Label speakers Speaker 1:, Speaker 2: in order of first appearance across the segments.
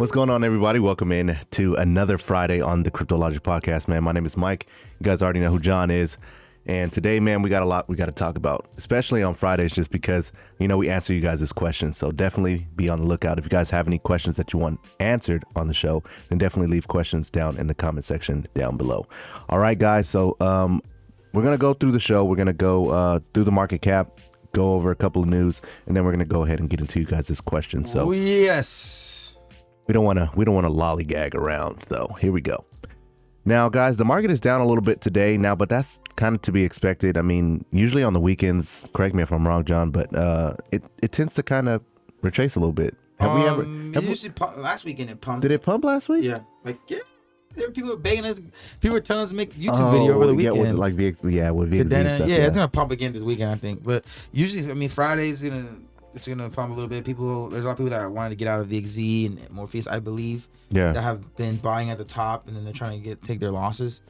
Speaker 1: What's going on, everybody? Welcome in to another Friday on the Crypto Logic podcast, man. My name is Mike. You guys already know who John is. And today, man, we got a lot we got to talk about, especially on Fridays, just because, you know, we answer you guys' questions. So definitely be on the lookout. If you guys have any questions that you want answered on the show, then definitely leave questions down in the comment section down below. All right, guys. So we're going to go through the show. We're going to go through the market cap, go over a couple of news, and then we're going to go ahead and get into you guys' questions. So
Speaker 2: yes,
Speaker 1: we don't want to lollygag around. So here we go. Now, guys, the market is down a little bit today now, but that's kind of to be expected. I mean, usually on the weekends, correct me if I'm wrong, John, but it tends to kind of retrace a little bit.
Speaker 2: Last weekend it pumped.
Speaker 1: Did it pump last week?
Speaker 2: Yeah, there were people begging us. People were telling us to make a YouTube video over the weekend.
Speaker 1: With VXV
Speaker 2: Kadena,
Speaker 1: stuff.
Speaker 2: It's gonna pump again this weekend, I think. But usually, I mean, Friday's it's gonna pump a little bit. There's a lot of people that wanted to get out of VXV and Morpheus, I believe.
Speaker 1: Yeah.
Speaker 2: That have been buying at the top, and then they're trying to take their losses.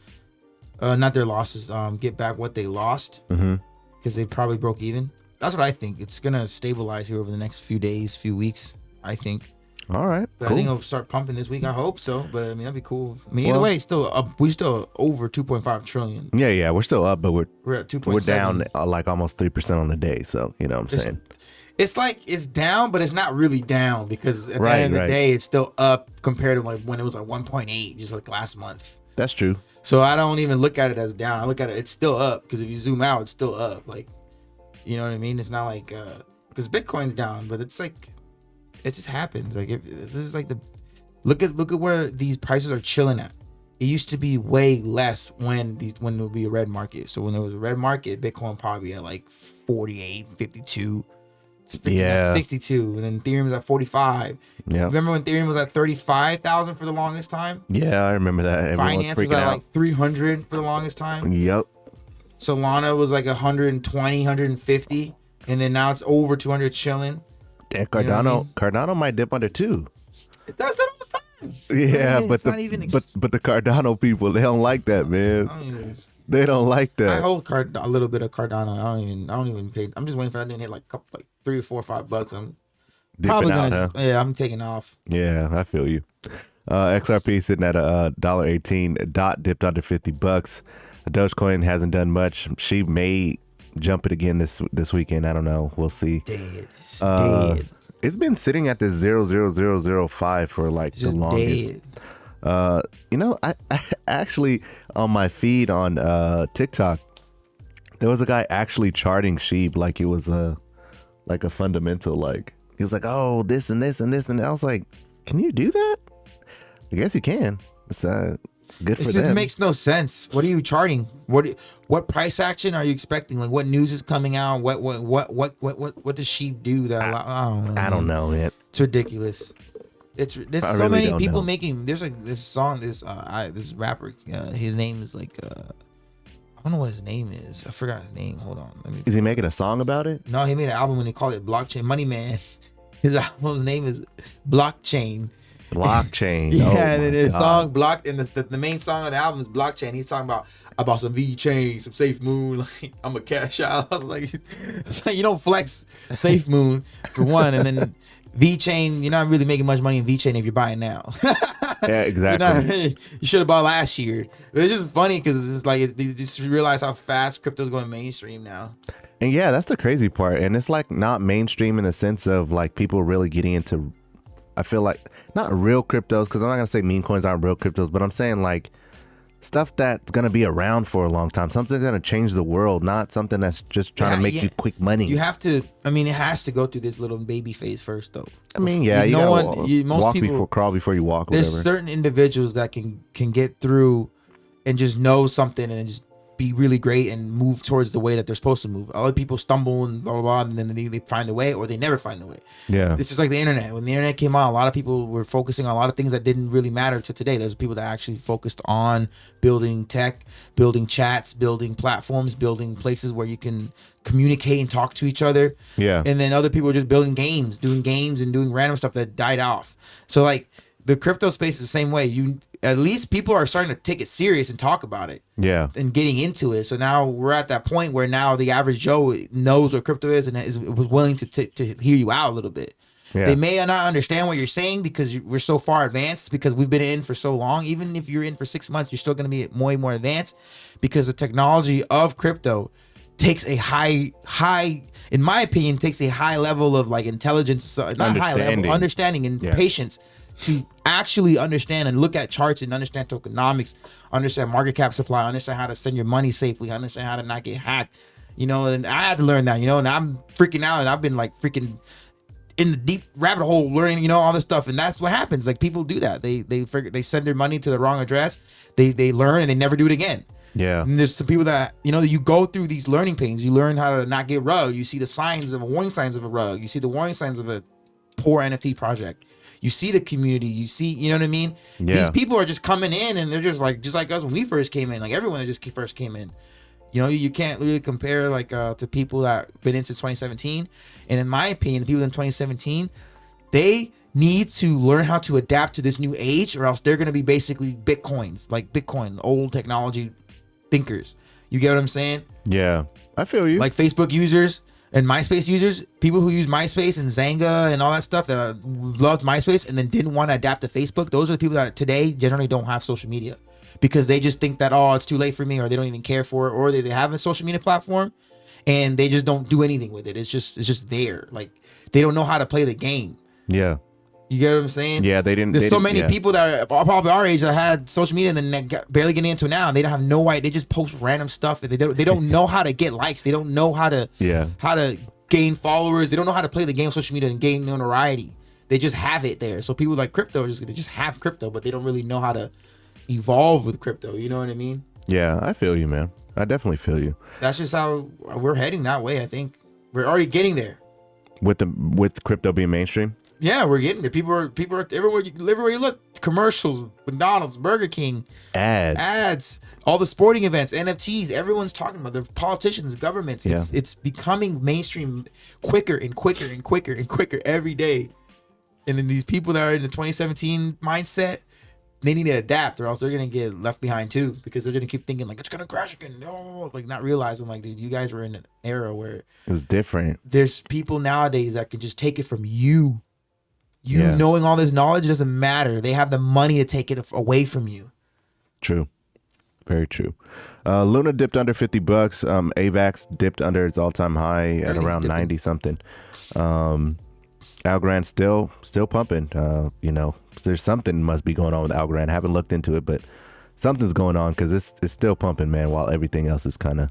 Speaker 2: Not their losses. Get back what they lost. Because they probably broke even. That's what I think. It's gonna stabilize here over the next few days, few weeks, I think.
Speaker 1: All right.
Speaker 2: But
Speaker 1: cool.
Speaker 2: I think it'll start pumping this week. I hope so. But I mean, that'd be cool. I mean, either way, it's still up. We're still over 2.5 trillion.
Speaker 1: Yeah, we're still up, but we're
Speaker 2: at 2.7.
Speaker 1: We're down like almost 3% on the day. So you know what I'm saying.
Speaker 2: It's like it's down, but it's not really down because at the end of the day, it's still up compared to like when it was like 1.8 just like last month.
Speaker 1: That's true.
Speaker 2: So I don't even look at it as down. I look at it's still up because if you zoom out, it's still up. Like, you know what I mean? It's not like because Bitcoin's down, but it's like it just happens. Like this is like look at where these prices are chilling at. It used to be way less when there would be a red market. So when there was a red market, Bitcoin probably at like 48, 52. At 62, and then Ethereum was at 45. Yeah. Remember when Ethereum was at 35,000 for the longest time?
Speaker 1: Yeah, I remember that.
Speaker 2: Binance was at like 300 for the longest time.
Speaker 1: Yep.
Speaker 2: Solana was like 120, 150, and then now it's over 200 chilling.
Speaker 1: Yeah, Cardano might dip under 2.
Speaker 2: It does that all the time.
Speaker 1: Yeah, man, but the Cardano people, they don't like that, man. They don't like that.
Speaker 2: I hold a little bit of Cardano. I don't even pay. I'm just waiting for that thing to hit like $3 or $4 or $5. I'm probably gonna. Huh? Yeah, I'm taking off.
Speaker 1: Yeah, I feel you. XRP sitting at $1.18. DOT dipped under $50. Dogecoin hasn't done much. She may jump it again this weekend. I don't know. We'll see.
Speaker 2: It's dead.
Speaker 1: It's been sitting at this 0.0005 for like the longest. Dead. You know, I actually on my feed on TikTok, there was a guy actually charting sheep like it was a fundamental. Like he was like, oh, this and this and this, and I was like, can you do that? I guess you can. It's good for them.
Speaker 2: It makes no sense. What are you charting? What price action are you expecting? Like what news is coming out? What does sheep do? That
Speaker 1: I don't know, man.
Speaker 2: It's ridiculous. There's so really many people making. There's like this song, this rapper. His name is like I don't know what his name is. I forgot his name. Hold on.
Speaker 1: Is he making a song about it?
Speaker 2: No, he made an album and he called it Blockchain. Money Man. His album's name is Blockchain.
Speaker 1: Blockchain.
Speaker 2: Yeah, and the song Block, and the main song of the album is Blockchain. He's talking about some VeChain, some Safe Moon. Like I'm a cash out. I was like, it's like you don't flex Safe Moon for one, and then VeChain, you're not really making much money in VeChain if you're buying now.
Speaker 1: Yeah, exactly.
Speaker 2: You should have bought last year. It's just funny because it's like you just realize how fast crypto's going mainstream now.
Speaker 1: And yeah, that's the crazy part. And it's like not mainstream in the sense of like people really getting into, I feel like not real cryptos, because I'm not gonna say meme coins aren't real cryptos, but I'm saying like stuff that's gonna be around for a long time, something gonna change the world, not something that's just trying to make you quick money.
Speaker 2: You have to. I mean, it has to go through this little baby phase first, though.
Speaker 1: I mean, yeah, crawl before you walk.
Speaker 2: There's
Speaker 1: whatever.
Speaker 2: Certain individuals that can get through and just know something and just be really great and move towards the way that they're supposed to move. Other people stumble and blah, blah, blah, and then they find the way, or they never find the way.
Speaker 1: Yeah.
Speaker 2: It's just like the internet. When the internet came out, a lot of people were focusing on a lot of things that didn't really matter to today. There's people that actually focused on building tech, building chats, building platforms, building places where you can communicate and talk to each other.
Speaker 1: Yeah.
Speaker 2: And then other people were just building games, doing random stuff that died off. So like the crypto space is the same way. At least people are starting to take it serious and talk about it.
Speaker 1: Yeah.
Speaker 2: And getting into it. So now we're at that point where now the average Joe knows what crypto is and was willing to hear you out a little bit.
Speaker 1: Yeah.
Speaker 2: They may not understand what you're saying because we're so far advanced, because we've been in for so long. Even if you're in for 6 months, you're still going to be more and more advanced, because the technology of crypto takes a high, in my opinion, takes a high level of like intelligence, not high level, understanding and patience to actually understand and look at charts and understand tokenomics, understand market cap supply, understand how to send your money safely, understand how to not get hacked. You know, and I had to learn that, you know, and I'm freaking out, and I've been like freaking in the deep rabbit hole learning, you know, all this stuff. And that's what happens. Like, people do that. They send their money to the wrong address. They learn and they never do it again.
Speaker 1: Yeah.
Speaker 2: And there's some people that, you know, you go through these learning pains. You learn how to not get rugged. You see the warning signs of a rug. You see the warning signs of a poor NFT project. You see the community. You see, you know what I mean?
Speaker 1: Yeah.
Speaker 2: These people are just coming in, and they're just like us when we first came in. Like, everyone that just first came in. You know, you can't really compare like to people that been in since 2017. And in my opinion, the people in 2017, they need to learn how to adapt to this new age, or else they're going to be basically Bitcoins, like Bitcoin, old technology thinkers. You get what I'm saying?
Speaker 1: Yeah, I feel you.
Speaker 2: Like Facebook users and MySpace users, people who use MySpace and Zanga and all that stuff that loved MySpace and then didn't want to adapt to Facebook. Those are the people that today generally don't have social media, because they just think that, oh, it's too late for me, or they don't even care for it, or they have a social media platform and they just don't do anything with it. It's just there. Like, they don't know how to play the game.
Speaker 1: Yeah.
Speaker 2: You get what I'm saying?
Speaker 1: Yeah, they didn't.
Speaker 2: There's so many people that are probably our age that had social media and then they barely getting into it now. And they don't have no idea. They just post random stuff. They don't know how to get likes. They don't know how to gain followers. They don't know how to play the game of social media and gain notoriety. They just have it there. So people like crypto they just have crypto, but they don't really know how to evolve with crypto. You know what I mean?
Speaker 1: Yeah, I feel you, man. I definitely feel you.
Speaker 2: That's just how we're heading that way. I think we're already getting there.
Speaker 1: With crypto being mainstream.
Speaker 2: Yeah, we're getting there. People are everywhere you look. Commercials, McDonald's, Burger King, ads, all the sporting events, NFTs. Everyone's talking about the politicians, governments.
Speaker 1: Yeah.
Speaker 2: It's becoming mainstream quicker and quicker and quicker and quicker every day. And then these people that are in the 2017 mindset, they need to adapt, or else they're gonna get left behind too, because they're gonna keep thinking like it's gonna crash again. No, like not realizing like, dude, you guys were in an era where
Speaker 1: it was different.
Speaker 2: There's people nowadays that can just take it from you. Knowing all this knowledge doesn't matter. They have the money to take it away from you. True.
Speaker 1: Very true. Luna dipped under $50. AVAX dipped under its all-time high at around 90 something. Algorand still pumping. You know, there's something must be going on with Algorand. I haven't looked into it, but something's going on, because it's still pumping, man, while everything else is kind of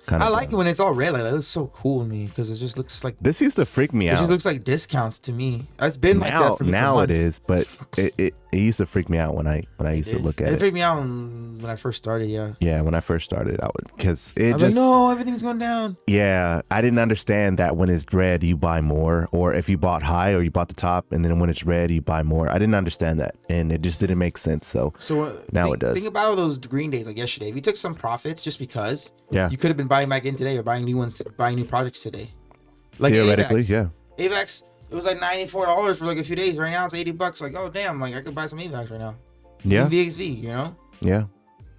Speaker 2: I like it when it's all red. Like, that looks so cool to me, because it just looks like,
Speaker 1: this used to freak me out.
Speaker 2: It just looks like discounts to me. It's been like that for me
Speaker 1: now.
Speaker 2: For months.
Speaker 1: It is, but it used to freak me out when I used to look at it.
Speaker 2: It freaked me out when I first started.
Speaker 1: Yeah, when I first started, I would, because it
Speaker 2: I'm
Speaker 1: just
Speaker 2: like, no, everything's going down.
Speaker 1: Yeah, I didn't understand that when it's red you buy more, or if you bought high or you bought the top, and then when it's red you buy more. I didn't understand that, and it just didn't make sense. So now it does.
Speaker 2: Think about those green days like yesterday. If you took some profits just because, you could have been buying back in today, or buying new projects today. Like
Speaker 1: theoretically,
Speaker 2: AVAX. AVAX, it was like $94 for like a few days. Right now it's $80. Like, oh damn, like I could buy some AVAX right now.
Speaker 1: Yeah.
Speaker 2: Even VXV, you know?
Speaker 1: Yeah.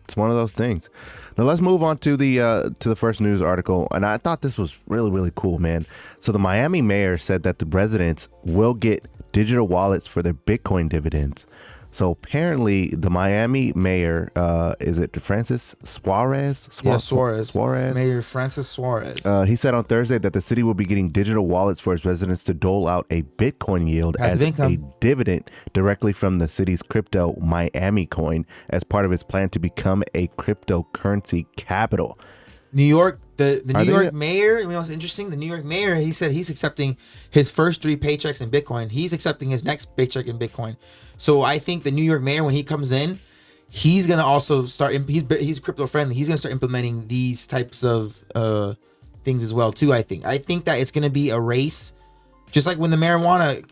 Speaker 1: It's one of those things. Now let's move on to the first news article, and I thought this was really, really cool, man. So the Miami mayor said that the residents will get digital wallets for their Bitcoin dividends. So apparently the Miami mayor, is it Francis Suarez?
Speaker 2: Suarez.
Speaker 1: Suarez.
Speaker 2: Mayor Francis Suarez.
Speaker 1: He said on Thursday that the city will be getting digital wallets for its residents to dole out a Bitcoin yield as a dividend directly from the city's crypto Miami coin as part of its plan to become a cryptocurrency capital.
Speaker 2: New York, the New York mayor, you know what's interesting? The New York mayor, he said he's accepting his first 3 paychecks in Bitcoin. He's accepting his next paycheck in Bitcoin. So I think the New York mayor, when he comes in, he's going to also start, he's crypto friendly. He's going to start implementing these types of things as well too, I think. I think that it's going to be a race, just like when the marijuana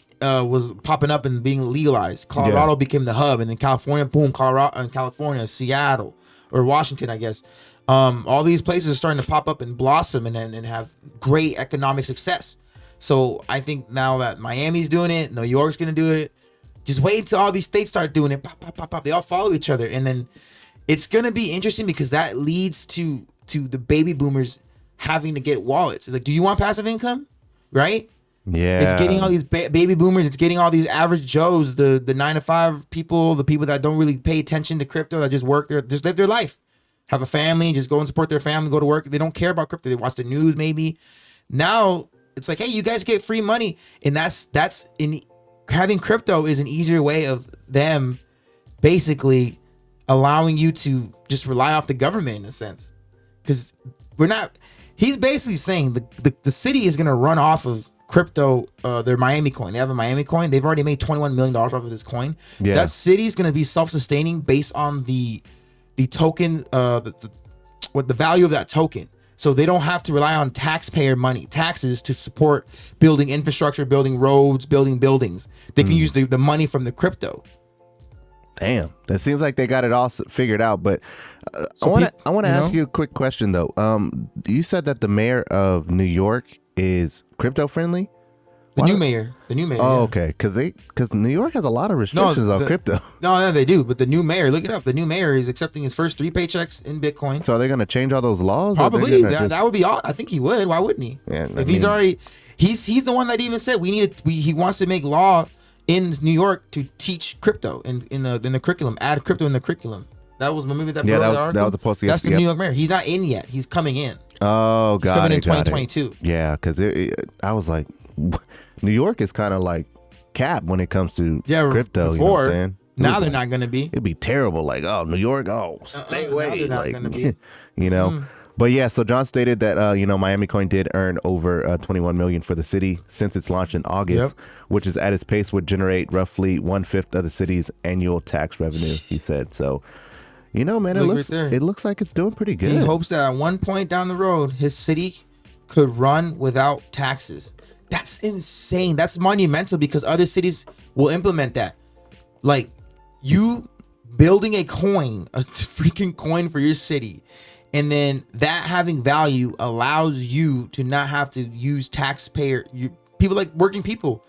Speaker 2: was popping up and being legalized. Colorado became the hub, and then California, boom, California, Seattle, or Washington, I guess. All these places are starting to pop up and blossom and have great economic success. So I think now that Miami's doing it, New York's going to do it, just wait until all these states start doing it. Pop, pop, pop, pop. They all follow each other. And then it's going to be interesting, because that leads to the baby boomers having to get wallets. It's like, do you want passive income? Right?
Speaker 1: Yeah.
Speaker 2: It's getting all these baby boomers. It's getting all these average Joes, the 9 to 5 people, the people that don't really pay attention to crypto, that just work there, just live their life, have a family, just go and support their family, go to work. They don't care about crypto. They watch the news maybe. Now it's like, hey, you guys get free money, and that's in having crypto is an easier way of them basically allowing you to just rely off the government in a sense, because we're not. He's basically saying the city is gonna run off of crypto, their Miami coin. They have a Miami coin. They've already made $21 million off of this coin.
Speaker 1: Yeah.
Speaker 2: That city is gonna be self-sustaining based on the token, what the value of that token. So they don't have to rely on taxpayer money, taxes to support building infrastructure, building roads, building buildings. They can use the money from the crypto.
Speaker 1: Damn, that seems like they got it all figured out. But I want to ask you a quick question though. You said that the mayor of New York is crypto friendly.
Speaker 2: The new mayor.
Speaker 1: Oh,
Speaker 2: yeah.
Speaker 1: okay. Because New York has a lot of restrictions on crypto.
Speaker 2: No, they do. But the new mayor, look it up. The new mayor is accepting his first 3 paychecks in Bitcoin.
Speaker 1: So are they going to change all those laws?
Speaker 2: Probably. That would be all. I think he would. Why wouldn't he?
Speaker 1: Yeah,
Speaker 2: if he's already, he's the one that even said he wants to make law in New York to teach crypto in the curriculum. Add crypto in the curriculum. That was maybe that.
Speaker 1: Yeah, that was supposed to.
Speaker 2: That's the New York mayor. He's not in yet. He's coming in.
Speaker 1: Oh,
Speaker 2: he's coming in 2022.
Speaker 1: Yeah, because I was like, New York is kind of like cap when it comes to crypto.
Speaker 2: Before,
Speaker 1: you know what I'm saying?
Speaker 2: Now they're not going to be.
Speaker 1: It'd be terrible. Like, oh, New York, stay away.
Speaker 2: Not
Speaker 1: like,
Speaker 2: gonna be.
Speaker 1: you know. But yeah, so John stated that Miami Coin did earn over 21 million for the city since its launch in August, which is at its pace would generate roughly 1/5 of the city's annual tax revenue. He said so. Man, it looks like it's doing pretty good.
Speaker 2: He hopes that at one point down the road, his city could run without taxes. That's insane. That's monumental because other cities will implement that. Like, you building a freaking coin for your city, and then that having value allows you to not have to use people like working people.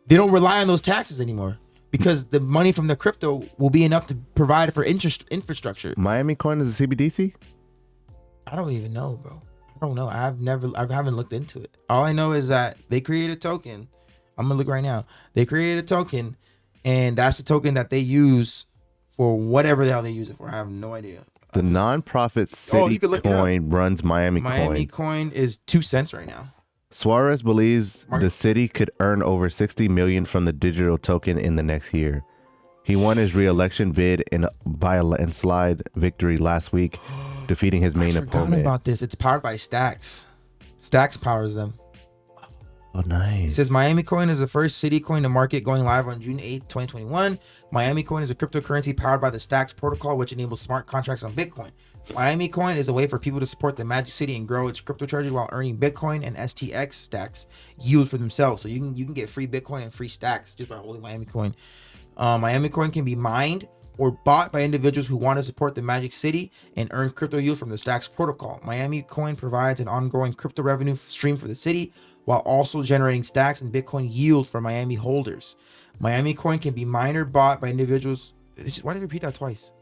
Speaker 2: They don't rely on those taxes anymore because the money from the crypto will be enough to provide for infrastructure.
Speaker 1: Miami Coin is a CBDC?
Speaker 2: I don't even know, bro. I don't know. I haven't looked into it. All I know is that they create a token. I'm gonna look right now. They create a token, and that's the token that they use for whatever the hell they use it for. I have no idea.
Speaker 1: The nonprofit City Coin runs Miami Coin.
Speaker 2: Miami Coin is 2 cents right now.
Speaker 1: Suarez believes the city could earn over 60 million from the digital token in the next year. He won his re-election bid by a landslide victory last week, defeating his main opponent.
Speaker 2: I forgot about this. It's powered by Stacks. Stacks powers them.
Speaker 1: Oh, nice.
Speaker 2: It says Miami Coin is the first city coin to market, going live on June 8th, 2021. Miami Coin is a cryptocurrency powered by the Stacks protocol, which enables smart contracts on Bitcoin. Miami Coin is a way for people to support the Magic City and grow its crypto treasury while earning Bitcoin and STX stacks yield for themselves. So you can get free Bitcoin and free stacks just by holding Miami Coin. Miami Coin can be mined or bought by individuals who want to support the Magic City and earn crypto yield from the Stacks protocol. Miami Coin provides an ongoing crypto revenue stream for the city while also generating stacks and Bitcoin yield for Miami holders. Miami Coin can be mined or bought by individuals. Why did you repeat that twice?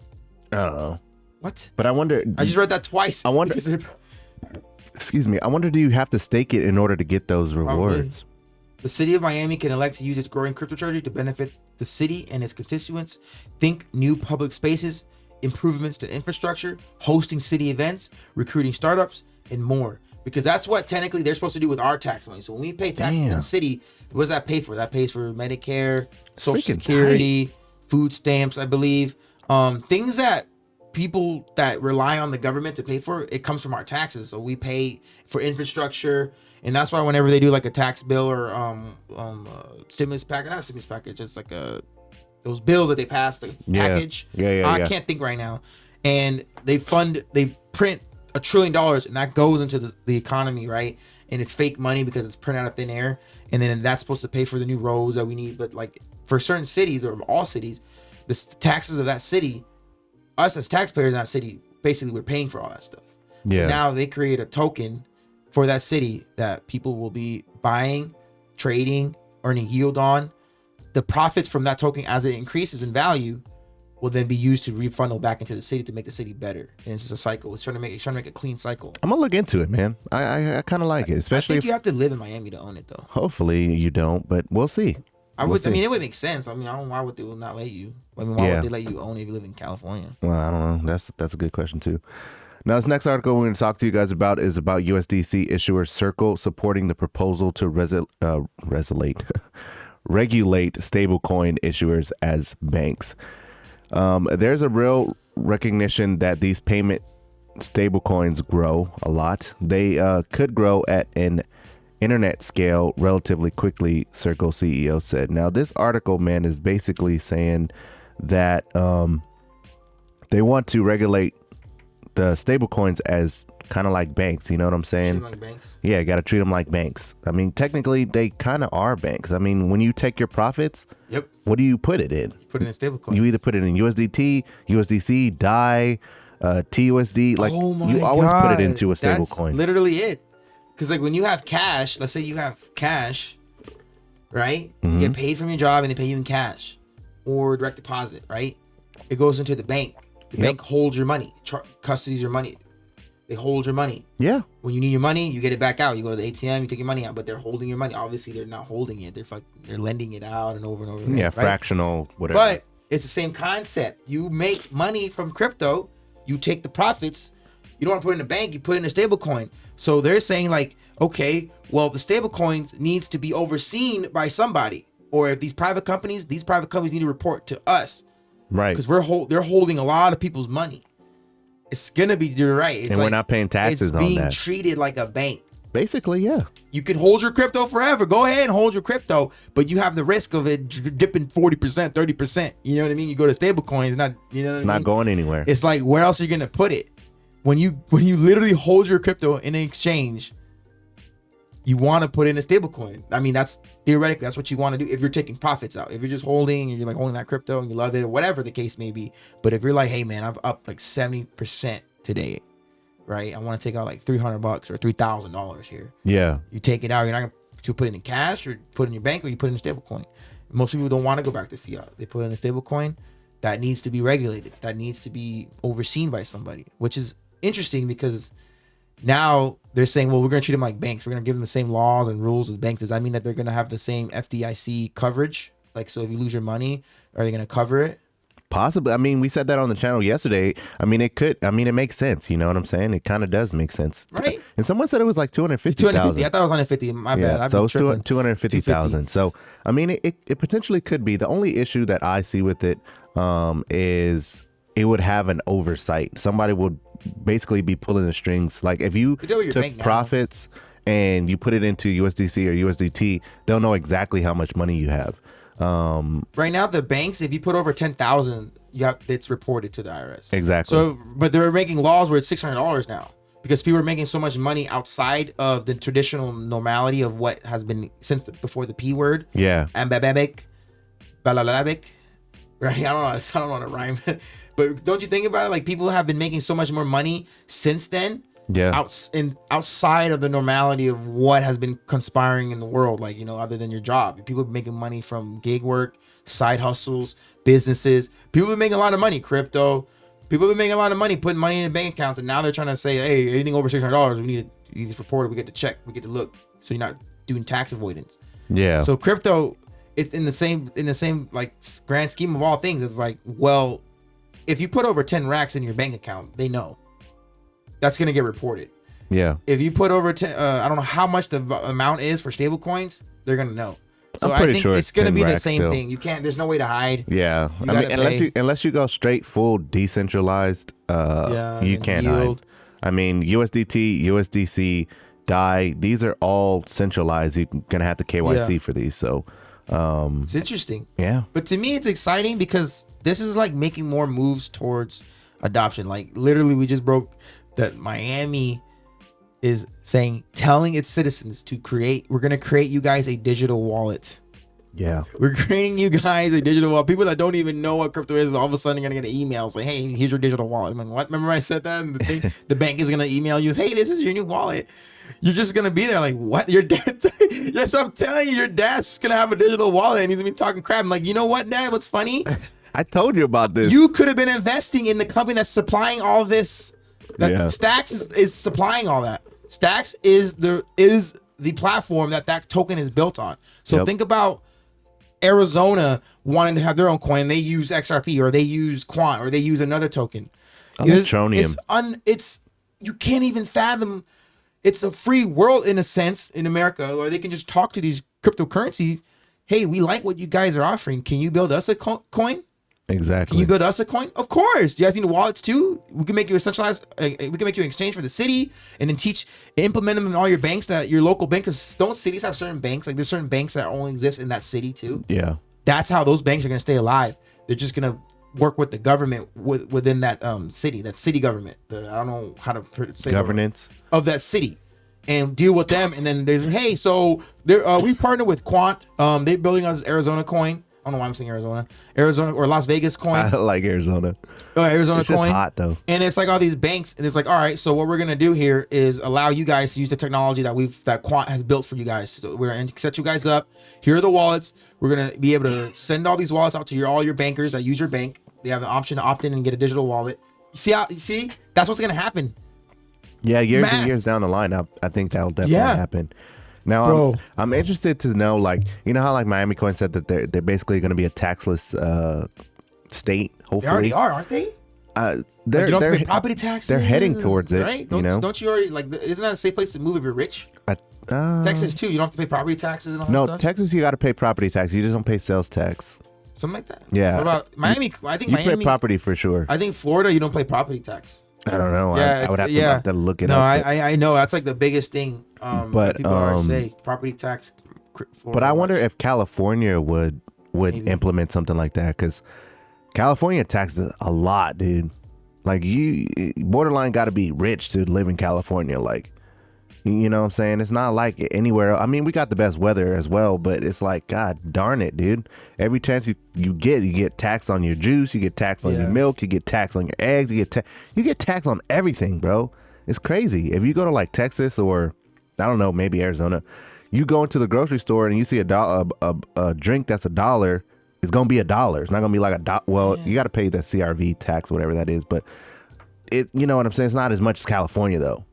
Speaker 1: I don't know.
Speaker 2: What?
Speaker 1: But I wonder.
Speaker 2: I just read that twice.
Speaker 1: I wonder. Excuse me. I wonder, do you have to stake it in order to get those rewards?
Speaker 2: Probably. The city of Miami can elect to use its growing crypto treasury to benefit the city and its constituents. Think new public spaces, improvements to infrastructure, hosting city events, recruiting startups, and more. Because that's what technically they're supposed to do with our tax money. So when we pay taxes in the city, what does that pay for? That pays for Medicare, Social Security, food stamps, I believe. Things that people that rely on the government to pay for, it comes from our taxes. So we pay for infrastructure. And that's why whenever they do like a tax bill or stimulus package, not a stimulus package, it's like those bills that they pass, the package. I can't think right now. And they print $1 trillion, and that goes into the economy, right? And it's fake money because it's printed out of thin air. And then that's supposed to pay for the new roads that we need. But like for certain cities or all cities, the taxes of that city, us as taxpayers in that city, basically we're paying for all that stuff.
Speaker 1: Yeah.
Speaker 2: So now they create a token for that city that people will be buying, trading, earning yield on. The profits from that token as it increases in value will then be used to refunnel back into the city to make the city better. And it's just a cycle. It's trying to make a clean cycle.
Speaker 1: I'm gonna look into it, man. I kind of like it, especially
Speaker 2: I think you have to live in Miami to own it, though.
Speaker 1: Hopefully you don't, but we'll see.
Speaker 2: I mean, it would make sense. I mean, I don't know why would they not let you. I mean, why would they let you own it if you live in California?
Speaker 1: Well, I don't know. That's a good question too. Now, this next article we're going to talk to you guys about is about USDC issuer Circle supporting the proposal to regulate stablecoin issuers as banks. There's a real recognition that these payment stablecoins grow a lot. They could grow at an internet scale relatively quickly, Circle CEO said. Now, this article, man, is basically saying that they want to regulate the stablecoins as kind of like banks. You know what I'm saying?
Speaker 2: Like banks?
Speaker 1: Yeah, you got to treat them like banks. I mean, technically, they kind of are banks. I mean, when you take your profits,
Speaker 2: yep,
Speaker 1: what do you put it in?
Speaker 2: You put it in a stablecoin.
Speaker 1: You either put it in USDT, USDC, DAI, TUSD. Like, you always put it into a stablecoin.
Speaker 2: That's literally it. Because like when you have cash, let's say you have cash, right? You get paid from your job and they pay you in cash or direct deposit, right? It goes into the bank. The bank holds your money, custodies your money. They hold your money.
Speaker 1: Yeah.
Speaker 2: When you need your money, you get it back out. You go to the ATM, you take your money out, but they're holding your money. Obviously, they're not holding it. They're lending it out and over again.
Speaker 1: Yeah,
Speaker 2: right?
Speaker 1: fractional, whatever.
Speaker 2: But it's the same concept. You make money from crypto. You take the profits. You don't want to put it in a bank. You put it in a stable coin. So they're saying like, okay, well, the stable coins needs to be overseen by somebody. Or if these private companies need to report to us.
Speaker 1: Right.
Speaker 2: Because they're holding a lot of people's money. It's gonna be, you're right. It's
Speaker 1: and we're not paying taxes on that.
Speaker 2: It's being treated like a bank.
Speaker 1: Basically, yeah.
Speaker 2: You can hold your crypto forever. Go ahead and hold your crypto, but you have the risk of it dipping 40%, 30%. You know what I mean? You go to stable coins, not, you know what I mean?
Speaker 1: It's not going anywhere.
Speaker 2: It's like, where else are you gonna put it? When you literally hold your crypto in an exchange, you want to put in a stable coin. I mean, that's theoretically, that's what you want to do if you're taking profits out. If you're just holding and you're like holding that crypto and you love it or whatever the case may be. But if you're like, hey man, I've up like 70% today, right? I want to take out like $300 or $3,000 here.
Speaker 1: Yeah.
Speaker 2: You take it out. You're not going to put it in cash or put it in your bank, or you put it in a stable coin. Most people don't want to go back to fiat. They put it in a stable coin that needs to be regulated. That needs to be overseen by somebody, which is interesting because now they're saying, well, we're going to treat them like banks. We're going to give them the same laws and rules as banks. Does that mean that they're going to have the same FDIC coverage? Like, so if you lose your money, are they going to cover it?
Speaker 1: Possibly. I mean, we said that on the channel yesterday. I mean, it could. I mean, it makes sense. You know what I'm saying? It kind of does make sense.
Speaker 2: Right.
Speaker 1: And someone said it was like 250,000.
Speaker 2: I thought it was 150. My bad.
Speaker 1: So it's 250,000. So, I mean, it potentially could be. The only issue that I see with it is it would have an oversight. Somebody would basically be pulling the strings. Like if you took profits and you put it into USDC or USDT, they'll know exactly how much money you have.
Speaker 2: Right now, the banks, if you put over 10,000, it's reported to the IRS.
Speaker 1: Exactly.
Speaker 2: So, but they're making laws where it's $600 now because people are making so much money outside of the traditional normality of what has been since before the P word.
Speaker 1: Yeah.
Speaker 2: And balalabik. Right? I don't want to rhyme. But don't you think about it? Like people have been making so much more money since then.
Speaker 1: Yeah.
Speaker 2: Outside of the normality of what has been conspiring in the world, like, you know, other than your job. People are making money from gig work, side hustles, businesses. People have been making a lot of money, crypto. People have been making a lot of money, putting money in bank accounts, and now they're trying to say, hey, anything over $600, we need to report it. We get to check, we get to look, so you're not doing tax avoidance.
Speaker 1: Yeah.
Speaker 2: So crypto, it's in the same like grand scheme of all things. It's like, well, if you put over 10 racks in your bank account, they know. That's going to get reported.
Speaker 1: Yeah.
Speaker 2: If you put over 10, I don't know how much the amount is for stable coins, they're going to know. So
Speaker 1: I'm pretty
Speaker 2: I think
Speaker 1: sure
Speaker 2: it's going to be the same
Speaker 1: still.
Speaker 2: thing. You can't, there's no way to hide.
Speaker 1: Yeah. I mean, unless you go straight full decentralized, you can't hide. I mean, USDT, USDC, DAI, these are all centralized. You're going to have to KYC for these. So
Speaker 2: it's interesting.
Speaker 1: Yeah.
Speaker 2: But to me, it's exciting because this is like making more moves towards adoption. Like literally, we just broke that Miami is telling its citizens we're going to create you guys a digital wallet.
Speaker 1: Yeah.
Speaker 2: We're creating you guys a digital wallet. People that don't even know what crypto is, all of a sudden are going to get an email saying, hey, here's your digital wallet. I'm like, what? Remember I said that? And the bank is going to email you, hey, this is your new wallet. You're just going to be there like, what? Your dad? Yes, I'm telling you, your dad's going to have a digital wallet and he's going to be talking crap. I'm like, you know what, Dad? What's funny?
Speaker 1: I told you about this.
Speaker 2: You could have been investing in the company that's supplying all this. Stacks is supplying all that. Stacks is the platform that token is built on. So think about Arizona wanting to have their own coin. They use XRP or they use Quant or they use another token.
Speaker 1: Electronium.
Speaker 2: It's you can't even fathom. It's a free world in a sense in America, or they can just talk to these cryptocurrency. Hey, we like what you guys are offering. Can you build us a coin?
Speaker 1: Exactly.
Speaker 2: Can you build us a coin? Of course. Do you guys need wallets too? We can make you a centralized. We can make you an exchange for the city, and then implement them in all your banks that your local bank. Because don't cities have certain banks? Like there's certain banks that only exist in that city too.
Speaker 1: Yeah.
Speaker 2: That's how those banks are gonna stay alive. They're just gonna work with the government within that city, that city government. I don't know how to say
Speaker 1: governance
Speaker 2: of that city, and deal with them. And then there's we partner with Quant. They're building on this Arizona coin. I don't know why I'm saying Arizona or Las Vegas coin.
Speaker 1: I like Arizona.
Speaker 2: Arizona
Speaker 1: it's
Speaker 2: coin.
Speaker 1: Just hot though.
Speaker 2: And it's like all these banks, and it's like, all right, so what we're gonna do here is allow you guys to use the technology that Quant has built for you guys. So we're gonna set you guys up. Here are the wallets. We're gonna be able to send all these wallets out to all your bankers that use your bank. They have an option to opt in and get a digital wallet. You see, that's what's gonna happen.
Speaker 1: Yeah, years and years down the line, I think that'll definitely happen. Now, I'm interested to know, like, you know how like Miami Coin said that they're basically going to be a taxless state. Hopefully,
Speaker 2: they already are, aren't they?
Speaker 1: They're
Speaker 2: you don't have to pay property taxes.
Speaker 1: They're heading towards it,
Speaker 2: right?
Speaker 1: Don't
Speaker 2: you already like? Isn't that a safe place to move if you're rich? Texas too. You don't have to pay property taxes and all that stuff.
Speaker 1: Texas, you got to pay property tax. You just don't pay sales tax.
Speaker 2: Something like that.
Speaker 1: Yeah.
Speaker 2: What about Miami? I think
Speaker 1: you
Speaker 2: Miami
Speaker 1: pay property for sure.
Speaker 2: I think Florida, you don't pay property tax.
Speaker 1: I don't know.
Speaker 2: Yeah,
Speaker 1: I would have to look it up.
Speaker 2: No, I know that's like the biggest thing. But people always say property tax.
Speaker 1: But I wonder if California would implement something like that, because California taxes a lot, dude. Like you borderline got to be rich to live in California. Like, you know what I'm saying? It's not like anywhere. I mean, we got the best weather as well, but it's like, God darn it, dude. Every chance you get taxed on your juice, you get taxed on your milk, you get taxed on your eggs, you get taxed on everything, bro. It's crazy. If you go to like Texas or I don't know, maybe Arizona, you go into the grocery store and you see a drink that's $1, it's gonna be $1. It's not gonna be like you got to pay the CRV tax, whatever that is, but you know what I'm saying? It's not as much as California though.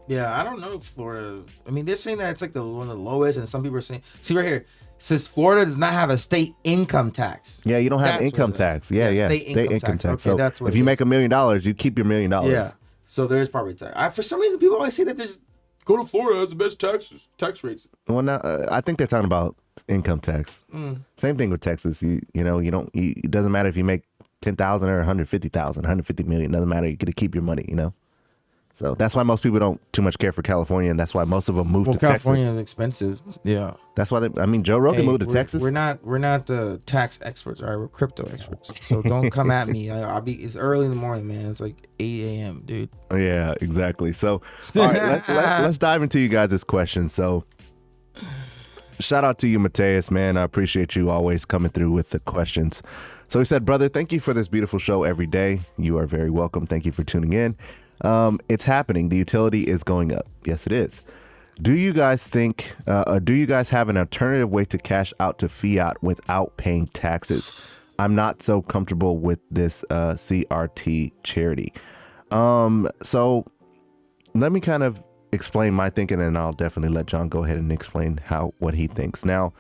Speaker 2: Yeah, I don't know if Florida. I mean, they're saying that it's like one of the lowest, and some people are saying, see right here, it says Florida does not have a state income tax.
Speaker 1: Yeah, you don't have income tax. Yeah. State income tax.
Speaker 2: Okay,
Speaker 1: so
Speaker 2: that's what
Speaker 1: if you make $1 million, you keep your $1 million.
Speaker 2: Yeah. So there's property tax. For some reason, people always say that there's go to Florida has the best tax rates.
Speaker 1: Well, now I think they're talking about income tax. Same thing with Texas. It doesn't matter if you make 10,000 or 150,000, 150 million. Doesn't matter. You get to keep your money. You know. So that's why most people don't too much care for California, and that's why most of them move to
Speaker 2: California
Speaker 1: Texas.
Speaker 2: is expensive. Yeah.
Speaker 1: That's why Joe Rogan moved to Texas.
Speaker 2: We're not tax experts, all right? We're crypto experts. So don't come at me. It's early in the morning, man. It's like 8 a.m., dude.
Speaker 1: Yeah, exactly. So all right, let's dive into you guys' questions. So shout out to you, Mateus, man. I appreciate you always coming through with the questions. So he said, brother, thank you for this beautiful show every day. You are very welcome. Thank you for tuning in. It's happening. The utility is going up. Yes, it is. Do you guys have an alternative way to cash out to fiat without paying taxes? I'm not so comfortable with this CRT charity. So let me kind of explain my thinking, and I'll definitely let John go ahead and explain what he thinks. Now,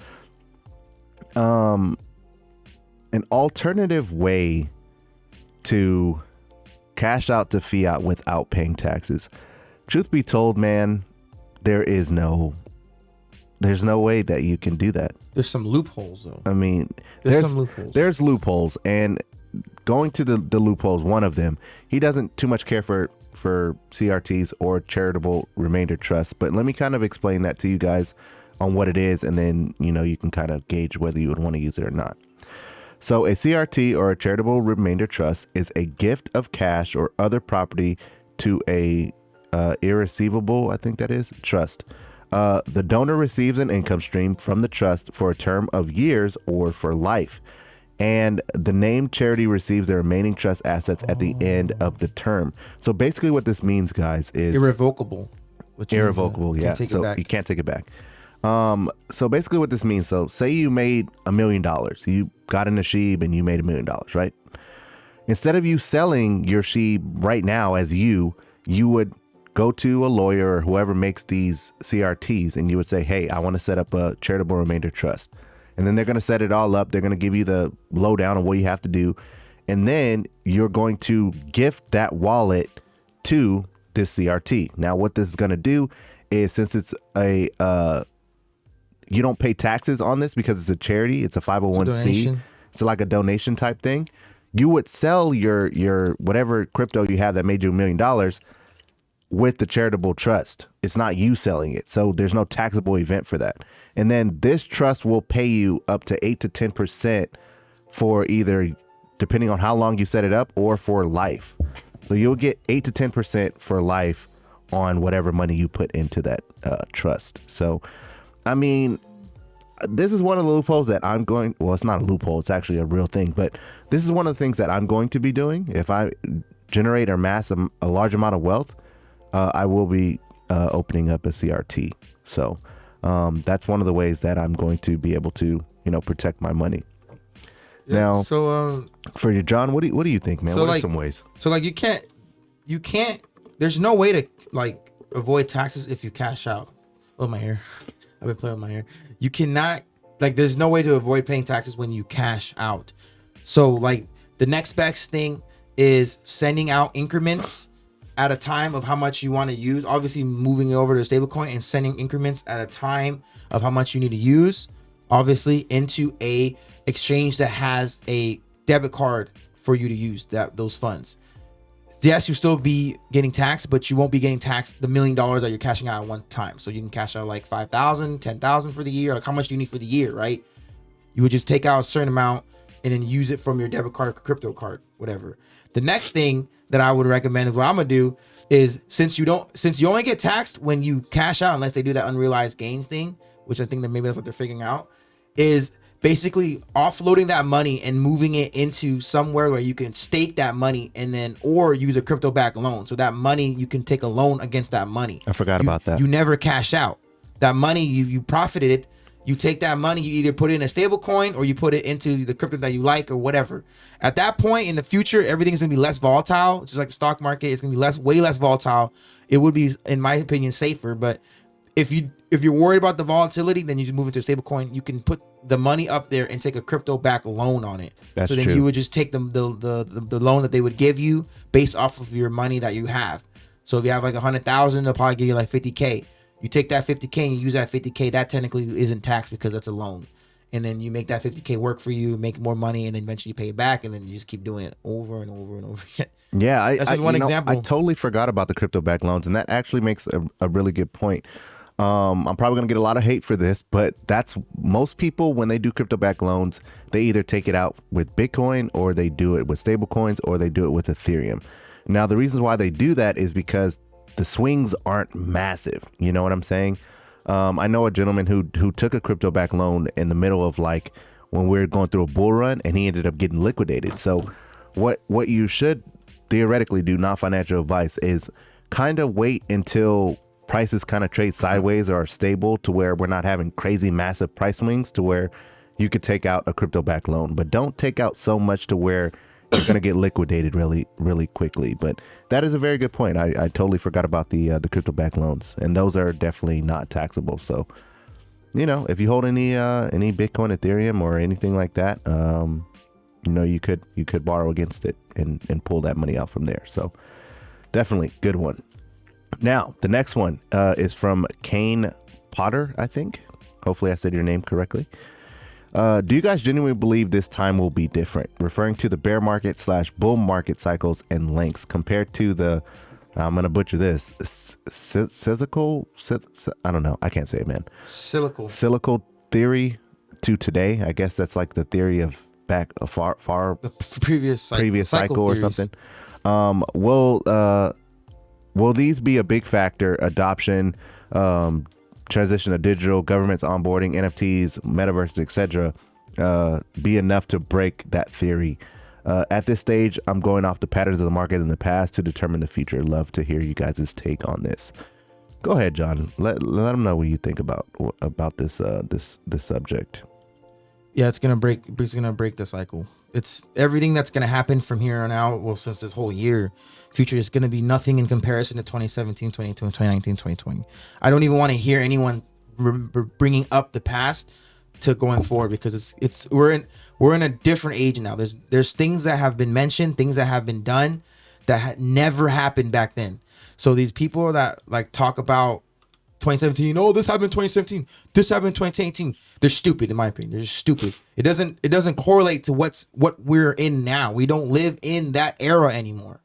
Speaker 1: an alternative way to cash out to fiat without paying taxes. Truth be told, man, there's no way that you can do that.
Speaker 2: There's some loopholes though.
Speaker 1: I mean, there's loopholes, and going to the loopholes, one of them, he doesn't too much care for CRTs or charitable remainder trusts, but let me kind of explain that to you guys on what it is, and then you can kind of gauge whether you would want to use it or not. So a CRT, or a charitable remainder trust, is a gift of cash or other property to a irreceivable, I think that is, trust. The donor receives an income stream from the trust for a term of years or for life. And the named charity receives the remaining trust assets at the end of the term. So basically what this means, guys, is
Speaker 2: irrevocable.
Speaker 1: Irrevocable, yeah. So you can't take it back. So basically what this means, so say you made $1 million, you got in a SHIB and you made $1 million, right? Instead of you selling your SHIB right now as you would go to a lawyer or whoever makes these CRTs and you would say, hey, I want to set up a charitable remainder trust. And then they're going to set it all up. They're going to give you the lowdown on what you have to do. And then you're going to gift that wallet to this CRT. Now, what this is going to do is, since it's a, you don't pay taxes on this because it's a charity, it's a 501c. It's like a donation type thing. You would sell your whatever crypto you have that made you $1 million with the charitable trust. It's not you selling it. So there's no taxable event for that. And then this trust will pay you up to 8 to 10% for either, depending on how long you set it up, or for life. So you'll get 8 to 10% for life on whatever money you put into that trust. So, I mean, this is one of the loopholes that I'm going, well, it's not a loophole, it's actually a real thing, but this is one of the things that I'm going to be doing. If I generate or amass a large amount of wealth, I will be opening up a CRT. So that's one of the ways that I'm going to be able to, protect my money.
Speaker 2: Yeah,
Speaker 1: now,
Speaker 2: so
Speaker 1: for you, John, what do you think, man?
Speaker 2: So
Speaker 1: what
Speaker 2: like,
Speaker 1: are some ways?
Speaker 2: So like you can't. There's no way to like avoid taxes if you cash out. Oh, my hair. I've been playing with my hair. You cannot, like, there's no way to avoid paying taxes when you cash out. So like the next best thing is sending out increments at a time of how much you want to use. Obviously moving it over to a stablecoin and sending increments at a time of how much you need to use, obviously into a exchange that has a debit card for you to use those funds. Yes, you'll still be getting taxed, but you won't be getting taxed the $1 million that you're cashing out at one time. So you can cash out like 5,000, 10,000 for the year. Like, how much do you need for the year, right? You would just take out a certain amount and then use it from your debit card, crypto card, whatever. The next thing that I would recommend is what I'm gonna do is, since you only get taxed when you cash out, unless they do that unrealized gains thing, which I think that maybe that's what they're figuring out, is basically offloading that money and moving it into somewhere where you can stake that money and then, or use a crypto backed loan. So that money, you can take a loan against that money.
Speaker 1: I forgot about that.
Speaker 2: You never cash out. That money, you profited it. You take that money, you either put it in a stable coin or you put it into the crypto that you like or whatever. At that point in the future, everything's gonna be less volatile. It's just like the stock market. It's gonna be way less volatile. It would be, in my opinion, safer. But if you're worried about the volatility, then you just move into a stable coin. You can put the money up there and take a crypto backed loan on it.
Speaker 1: That's
Speaker 2: so then
Speaker 1: true.
Speaker 2: you would just take the loan that they would give you based off of your money that you have. So if you have like 100,000, they'll probably give you like 50K. You take that 50K and you use that 50K, that technically isn't taxed because that's a loan. And then you make that 50K work for you, make more money, and then eventually you pay it back, and then you just keep doing it over and over and over again.
Speaker 1: Yeah,
Speaker 2: that's just one example.
Speaker 1: I totally forgot about the crypto backed loans, and that actually makes a really good point. I'm probably gonna get a lot of hate for this, but that's most people, when they do crypto backed loans, they either take it out with Bitcoin, or they do it with stable coins, or they do it with Ethereum. Now, the reasons why they do that is because the swings aren't massive. You know what I'm saying? I know a gentleman who took a crypto backed loan in the middle of, like, when we were going through a bull run, and he ended up getting liquidated. So what you should theoretically do, not financial advice, is kind of wait until prices kind of trade sideways or are stable, to where we're not having crazy massive price swings, to where you could take out a crypto backed loan. But don't take out so much to where you're going to get liquidated really, really quickly. But that is a very good point. I totally forgot about the crypto backed loans, and those are definitely not taxable. So, if you hold any Bitcoin, Ethereum, or anything like that, you could borrow against it and pull that money out from there. So definitely good one. Now, the next one is from Kane Potter, I think. Hopefully I said your name correctly. Do you guys genuinely believe this time will be different? Referring to the bear market / bull market cycles and lengths compared to the, I'm going to butcher this, I don't know. I can't say it, man. Silical theory to today. I guess that's like the theory of back a far
Speaker 2: the previous
Speaker 1: cycle or something. Will these be a big factor? Adoption, transition to digital, governments onboarding, NFTs, metaverses, etc. Be enough to break that theory? At this stage, I'm going off the patterns of the market in the past to determine the future. Love to hear you guys' take on this. Go ahead, John. Let them know what you think about this this subject.
Speaker 2: Yeah, it's gonna break the cycle. It's everything that's gonna happen from here on out. Well, since this whole year, future is gonna be nothing in comparison to 2017, 2020, 2019, 2020. I don't even want to hear anyone bringing up the past to going forward, because we're in a different age now. There's things that have been mentioned, things that have been done that had never happened back then. So these people that like talk about 2017, oh, this happened in 2017, this happened in 2018, they're stupid, in my opinion. They're just stupid. It doesn't correlate to what we're in now. We don't live in that era anymore.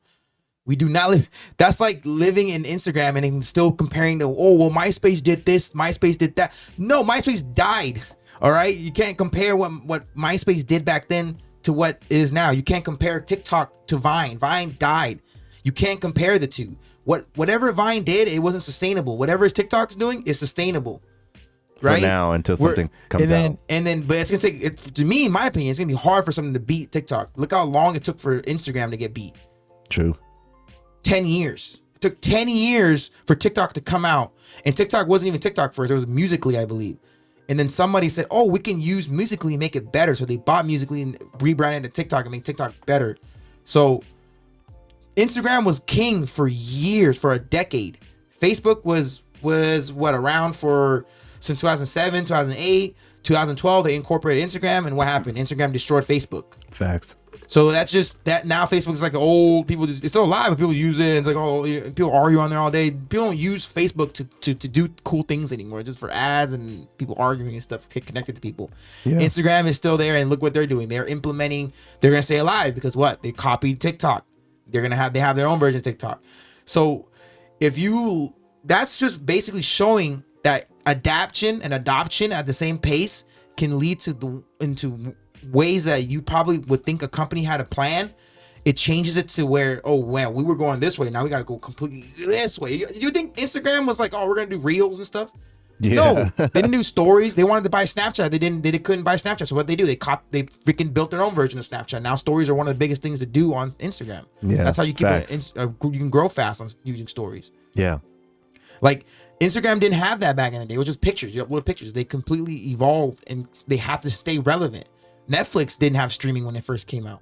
Speaker 2: We do not live. That's like living in Instagram and still comparing to, oh, well, MySpace did this, MySpace did that. No, MySpace died. All right, you can't compare what MySpace did back then to what it is now. You can't compare TikTok to Vine. Vine died. You can't compare the two. Whatever Vine did, it wasn't sustainable. Whatever TikTok's doing is sustainable. Right
Speaker 1: for now, until something comes out.
Speaker 2: But it's gonna take it, to me, in my opinion, it's gonna be hard for something to beat TikTok. Look how long it took for Instagram to get beat.
Speaker 1: True.
Speaker 2: 10 years. It took 10 years for TikTok to come out, and TikTok wasn't even TikTok first. It was Musical.ly, I believe. And then somebody said, oh, we can use Musical.ly and make it better. So they bought Musical.ly and rebranded to TikTok and made TikTok better. So Instagram was king for years, for a decade. Facebook was what, around for since 2007, 2008, 2012. They incorporated Instagram, and what happened? Instagram destroyed Facebook.
Speaker 1: Facts.
Speaker 2: So that's just that. Now Facebook is like old people. It's still alive, but people use it. It's like, oh, people argue on there all day. People don't use Facebook to do cool things anymore, just for ads and people arguing and stuff to get connected to people. Yeah. Instagram is still there, and look what they're doing. They're implementing. They're gonna stay alive because what? They copied TikTok. They have their own version of TikTok. So that's just basically showing that adaptation and adoption at the same pace can lead into ways that you probably would think a company had a plan. It changes it to where, oh, well, we were going this way, now we got to go completely this way. You think Instagram was like, oh, we're gonna do reels and stuff? Yeah. No, they didn't do stories. They wanted to buy Snapchat. They couldn't buy Snapchat. So what they do, they freaking built their own version of Snapchat. Now stories are one of the biggest things to do on Instagram. Yeah, that's how you keep it. You can grow fast on using stories.
Speaker 1: Yeah,
Speaker 2: like Instagram didn't have that back in the day. It was just pictures. You upload pictures. They completely evolved, and they have to stay relevant. Netflix didn't have streaming when it first came out.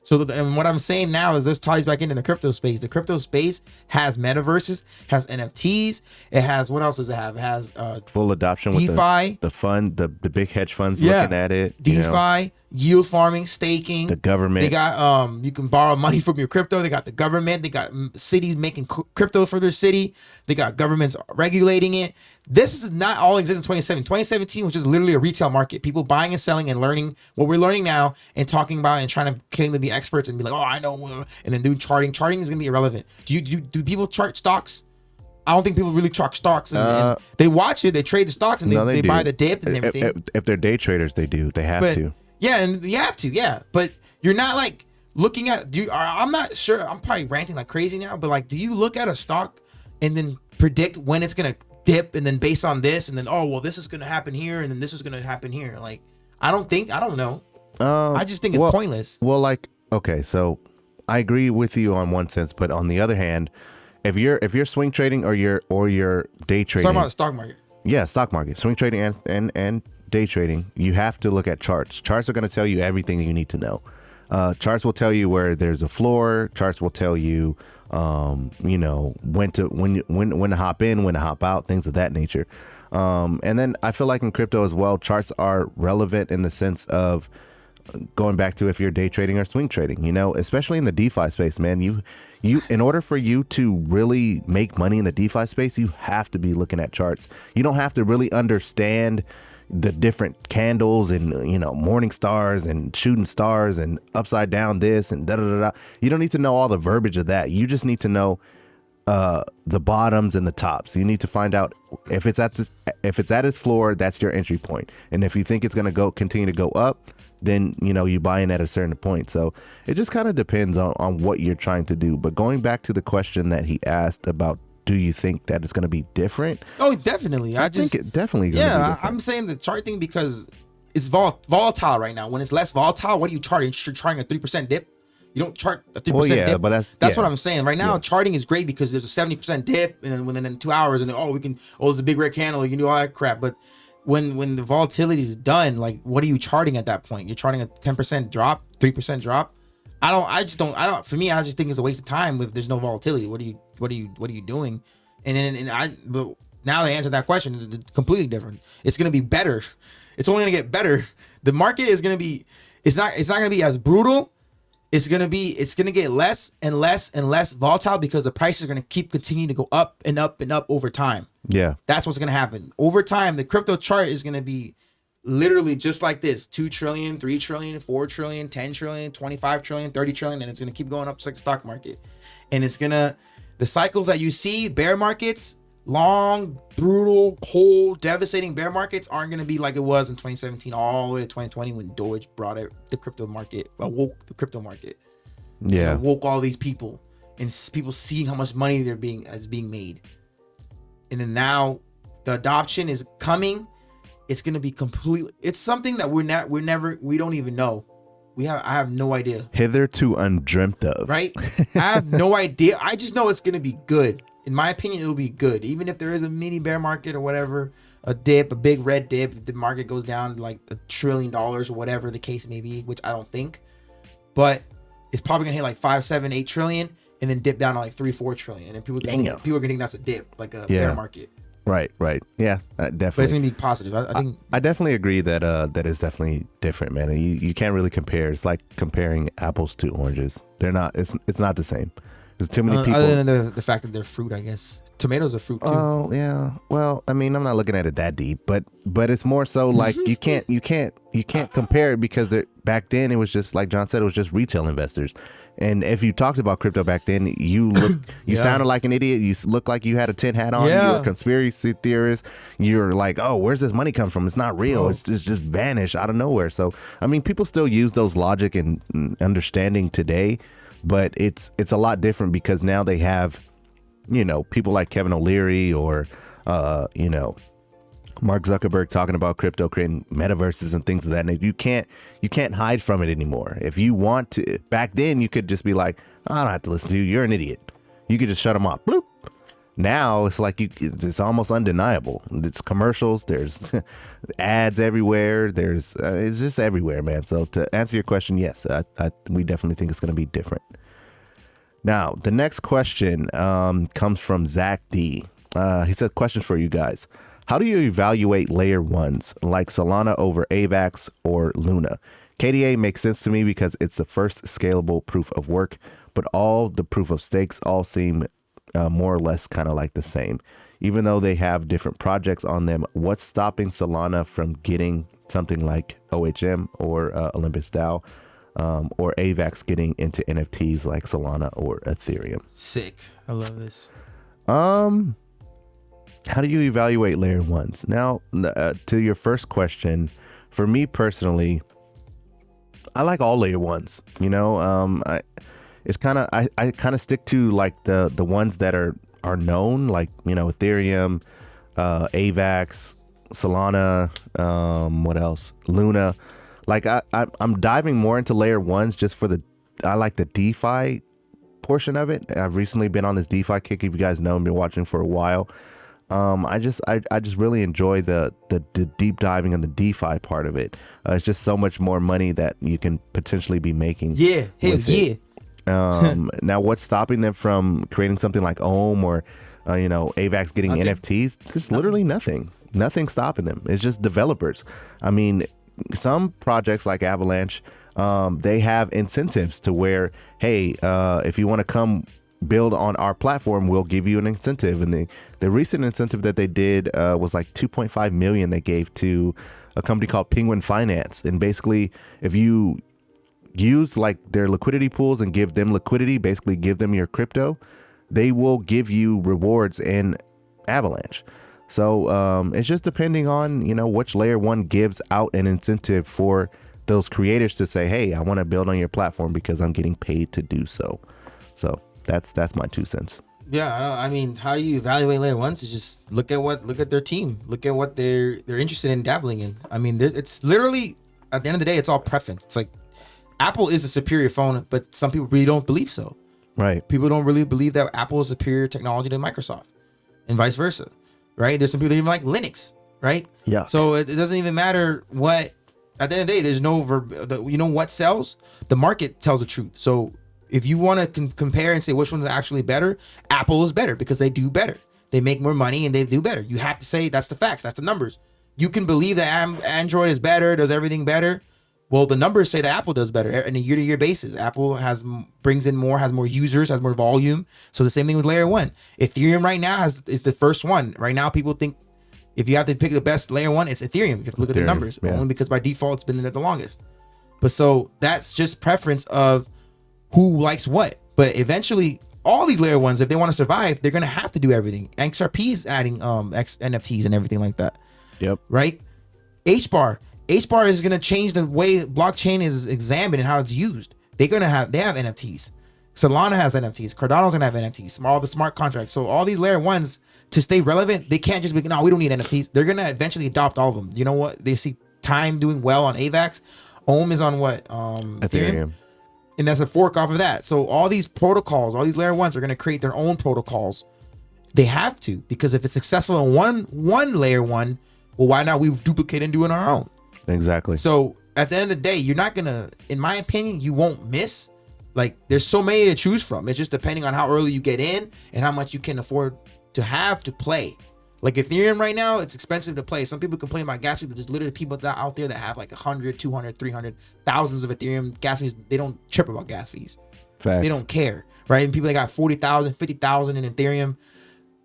Speaker 2: So, and what I'm saying now is this ties back into the crypto space. The crypto space has metaverses, has NFTs. It has, what else does it have? It has
Speaker 1: full adoption
Speaker 2: DeFi,
Speaker 1: with the fund, the big hedge funds looking at it.
Speaker 2: DeFi, yield farming, staking.
Speaker 1: The government.
Speaker 2: They got you can borrow money from your crypto. They got the government. They got cities making crypto for their city. They got governments regulating it. This is not all exists in 2017. 2017 was just literally a retail market. People buying and selling and learning what we're learning now and talking about and trying to claim to be experts and be like, oh, I know, and then do charting. Charting is gonna be irrelevant. Do people chart stocks? I don't think people really chart stocks. And they watch it, they trade the stocks, and they buy the dip and everything.
Speaker 1: If they're day traders, they do. They have to.
Speaker 2: Yeah, and you have to. Yeah, but you're not like looking at. I'm not sure. I'm probably ranting like crazy now, but like, do you look at a stock and then predict when it's gonna dip, and then based on this, and then, oh, well, this is gonna happen here, and then this is gonna happen here? Like, I don't know. I just think it's pointless.
Speaker 1: Well, like, okay, so I agree with you on one sense, but on the other hand, if you're swing trading or you're day trading,
Speaker 2: talking about the stock market.
Speaker 1: Yeah, stock market, swing trading and day trading, you have to look at charts. Charts are going to tell you everything you need to know. Charts will tell you where there's a floor. Charts will tell you, when to hop in, when to hop out, things of that nature. And then I feel like in crypto as well, charts are relevant in the sense of going back to if you're day trading or swing trading, especially in the DeFi space, man. You in order for you to really make money in the DeFi space, you have to be looking at charts. You don't have to really understand the different candles and morning stars and shooting stars and upside down this and da da da da. You don't need to know all the verbiage of that. You just need to know the bottoms and the tops. You need to find out if it's at its floor, that's your entry point. And if you think it's going to continue to go up, then you buy in at a certain point. So it just kind of depends on what you're trying to do. But going back to the question that he asked about, do you think that it's going to be different?
Speaker 2: Oh, definitely. I think it definitely gonna be different. I'm saying the chart thing because it's volatile right now. When it's less volatile, what are you charting? You're charting a 3% dip. You don't chart a 3%
Speaker 1: Well, yeah,
Speaker 2: dip.
Speaker 1: but that's
Speaker 2: what I'm saying. Right now, charting is great because there's a 70% dip, and then within 2 hours, and then, there's a big red candle. You can do all that crap. But when the volatility is done, like, what are you charting at that point? You're charting a 10% drop, 3% drop. For me, I just think it's a waste of time if there's no volatility. What are you doing? But now to answer that question, it's completely different. It's going to be better. It's only going to get better. The market is going to be, it's not going to be as brutal. It's going to get less and less and less volatile because the prices are going to keep continuing to go up and up and up over time.
Speaker 1: Yeah.
Speaker 2: That's what's going to happen. Over time, the crypto chart is going to be literally just like this: 2 trillion, 3 trillion, 4 trillion, 10 trillion, 25 trillion, 30 trillion, and it's going to keep going up just like the stock market. And the cycles that you see, bear markets, long, brutal, cold, devastating bear markets aren't going to be like it was in 2017 all the way to 2020 when Doge brought it, the crypto market, woke the crypto market.
Speaker 1: Yeah.
Speaker 2: Woke all these people, and people seeing how much money is being made. And then now the adoption is coming. It's going to be completely, it's something that we don't even know. I have no idea.
Speaker 1: Hitherto undreamt of.
Speaker 2: Right? I have no idea. I just know it's going to be good. In my opinion, it'll be good. Even if there is a mini bear market or whatever, a big red dip, the market goes down like $1 trillion or whatever the case may be, which I don't think. But it's probably going to hit like 5, 7, 8 trillion and then dip down to like 3, 4 trillion. And people are going to think that's a dip, like a bear market.
Speaker 1: Right. Yeah, definitely.
Speaker 2: But it's gonna be positive. I think
Speaker 1: I definitely agree that that is definitely different, man. You can't really compare. It's like comparing apples to oranges. They're not. It's not the same. There's too many people.
Speaker 2: Other than the fact that they're fruit, I guess tomatoes are fruit too.
Speaker 1: Oh yeah. Well, I mean, I'm not looking at it that deep, but it's more so like you can't compare it because back then it was just like John said, it was just retail investors. And if you talked about crypto back then, you sounded like an idiot. You looked like you had a tin hat on. You were a conspiracy theorist. You're like, oh, where's this money come from? It's not real. It's just vanished out of nowhere. So, I mean, people still use those logic and understanding today, but it's a lot different because now they have, people like Kevin O'Leary or, Mark Zuckerberg talking about crypto, creating metaverses and things of that nature. You can't hide from it anymore. If you want to, back then you could just be like, I don't have to listen to you. You're an idiot. You could just shut them off. Bloop. Now it's like it's almost undeniable. It's commercials. There's ads everywhere. It's just everywhere, man. So to answer your question, yes, we definitely think it's going to be different. Now the next question comes from Zach D. He said, question for you guys. How do you evaluate layer ones like Solana over AVAX or Luna? KDA makes sense to me because it's the first scalable proof of work, but all the proof of stakes all seem more or less kind of like the same. Even though they have different projects on them, what's stopping Solana from getting something like OHM or Olympus DAO or AVAX getting into NFTs like Solana or Ethereum?
Speaker 2: Sick. I love this.
Speaker 1: How do you evaluate layer ones? Now, to your first question, for me personally, I like all layer ones. I kind of stick to like the ones that are known, like Ethereum, AVAX, Solana, what else? Luna. Like I'm diving more into layer ones just for I like the DeFi portion of it. I've recently been on this DeFi kick. If you guys know, I've been watching for a while. I just really enjoy the deep diving on the DeFi part of it. It's just so much more money that you can potentially be making.
Speaker 2: Yeah, hell yeah.
Speaker 1: Now, what's stopping them from creating something like OHM or AVAX getting NFTs? There's literally nothing. Nothing stopping them. It's just developers. I mean, some projects like Avalanche, they have incentives to where, hey, if you want to come build on our platform, we'll give you an incentive. And the recent incentive that they did was like 2.5 million they gave to a company called Penguin Finance. And basically, if you use like their liquidity pools and give them liquidity, basically give them your crypto, they will give you rewards in Avalanche. So it's just depending on which layer one gives out an incentive for those creators to say, hey, I want to build on your platform because I'm getting paid to do so. So that's my 2 cents.
Speaker 2: Yeah, I mean, how you evaluate layer ones is just look at their team, look at what they're interested in dabbling in. I mean, it's literally at the end of the day, it's all preference. It's like Apple is a superior phone, but some people really don't believe so.
Speaker 1: Right.
Speaker 2: People don't really believe that Apple is superior technology to Microsoft, and vice versa, right? There's some people that even like Linux, right?
Speaker 1: Yeah.
Speaker 2: So it doesn't even matter what. At the end of the day, there's no you know what sells? The market tells the truth. So if you want to compare and say which one's actually better, Apple is better because they do better. They make more money and they do better. You have to say that's the facts. That's the numbers. You can believe that Android is better, does everything better. Well, the numbers say that Apple does better on a year-to-year basis. Apple brings in more, has more users, has more volume. So the same thing with layer 1. Ethereum right now is the first one. Right now, people think if you have to pick the best layer 1, it's Ethereum. You have to look at the numbers, only because by default it's been there the longest. But so that's just preference of who likes what. But eventually, all these layer 1s, if they want to survive, they're gonna have to do everything. XRP is adding NFTs and everything like that.
Speaker 1: Yep.
Speaker 2: Right. HBAR is going to change the way blockchain is examined and how it's used. They have NFTs. Solana has NFTs. Cardano's going to have NFTs. All the smart contracts. So all these layer 1s, to stay relevant, they can't just be, no, we don't need NFTs. They're going to eventually adopt all of them. You know what? They see Time doing well on AVAX. Ohm is on what? Ethereum. And that's a fork off of that. So all these protocols, all these layer 1s are going to create their own protocols. They have to, because if it's successful in one layer 1, well, why not we duplicate and do it on our own?
Speaker 1: Exactly.
Speaker 2: So at the end of the day, you're not gonna, in my opinion, you won't miss. Like, there's so many to choose from. It's just depending on how early you get in and how much you can afford to have to play. Like Ethereum right now, it's expensive to play. Some people complain about gas fees, but there's literally people out there that have like 100, 200, 300, thousands of Ethereum gas fees. They don't trip about gas fees.
Speaker 1: Facts.
Speaker 2: They don't care, right? And people that got 40,000, 50,000 in Ethereum,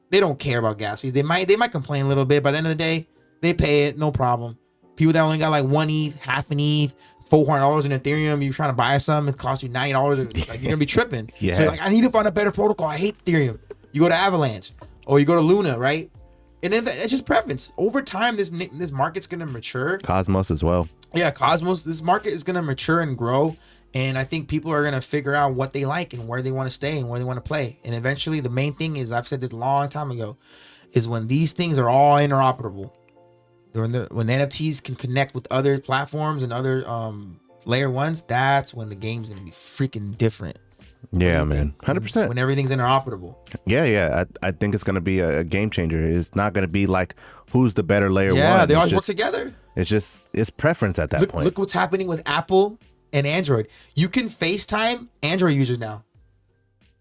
Speaker 2: they don't care about gas fees. They might complain a little bit, but at the end of the day, they pay it, no problem. People that only got like 1 ETH, half an ETH, $400 in Ethereum, you're trying to buy some, it costs you $90, like, you're gonna be tripping.
Speaker 1: Yeah.
Speaker 2: So you're like, I need to find a better protocol. I hate Ethereum. You go to Avalanche or you go to Luna, right? And then it's just preference. Over time, this market's gonna mature.
Speaker 1: Cosmos as well.
Speaker 2: Yeah, Cosmos. This market is gonna mature and grow, and I think people are gonna figure out what they like and where they want to stay and where they want to play. And eventually, the main thing is, I've said this a long time ago, is when these things are all interoperable. When NFTs can connect with other platforms and other layer 1s, that's when the game's gonna be freaking different.
Speaker 1: Yeah, man, 100%.
Speaker 2: When everything's interoperable.
Speaker 1: Yeah. I think it's gonna be a game changer. It's not gonna be like who's the better layer 1.
Speaker 2: Yeah, they all work together.
Speaker 1: It's preference at that point.
Speaker 2: Look what's happening with Apple and Android. You can FaceTime Android users now.